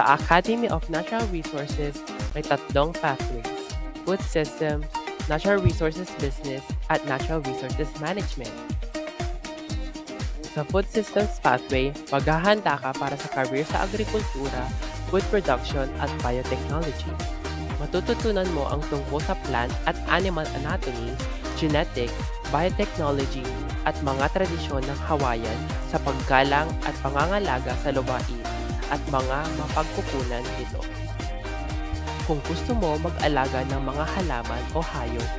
Sa Academy of Natural Resources, may tatlong pathways: Food Systems, Natural Resources Business, at Natural Resources Management. Sa Food Systems pathway, maghahanda ka para sa career sa agrikultura, food production, at biotechnology. Matututunan mo ang tungkol sa plant at animal anatomy, genetics, biotechnology, at mga tradisyon ng Hawaiian sa paggalang at pangangalaga sa lupain at mga mapagkukunan nito. Kung gusto mo mag-alaga ng mga halaman o hayop,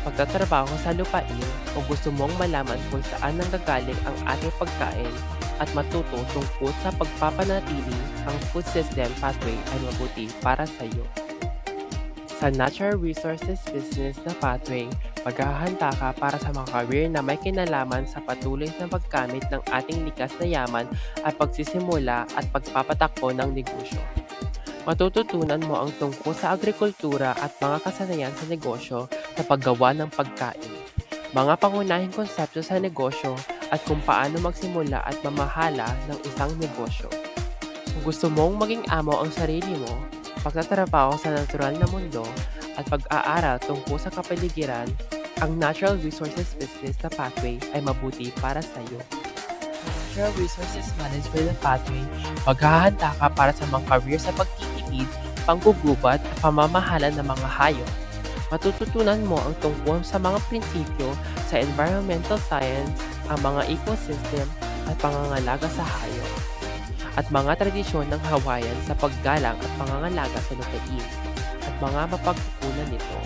magtatrabaho sa lupain, o gusto mong malaman kung saan nanggagaling ang ating pagkain at matuto tungkol sa pagpapanatili, ang food system pathway ay mabuti para sa iyo. Sa Natural Resources Business na pathway, maghahanda ka para sa mga career na may kinalaman sa patuloy na paggamit ng ating likas na yaman at pagsisimula at pagpapatakbo ng negosyo. Matututunan mo ang tungkol sa agrikultura at mga kasanayan sa negosyo sa paggawa ng pagkain, mga pangunahing konsepto sa negosyo at kung paano magsimula at mamahala ng isang negosyo. Kung gusto mong maging amo ang sarili mo, pagtatrabaho sa natural na mundo at pag-aaral tungkol sa kapaligiran, ang Natural Resources Business na pathway ay mabuti para sa iyo. Natural Resources Management na pathway, maghahanda ka para sa mga career sa pagtitipid, panggugubat at pamamahala ng mga hayop. Matututunan mo ang tungkol sa mga prinsipyo sa environmental science, ang mga ecosystem at pangangalaga sa hayop, at mga tradisyon ng Hawaiian sa paggalang at pangangalaga sa lupain at mga mapagkukunan nito.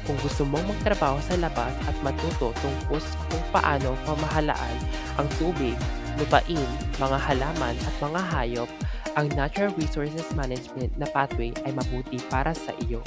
Kung gusto mong magtrabaho sa labas at matuto tungkol kung paano pamahalaan ang tubig, lupain, mga halaman at mga hayop, ang Natural Resources Management na pathway ay mabuti para sa iyo.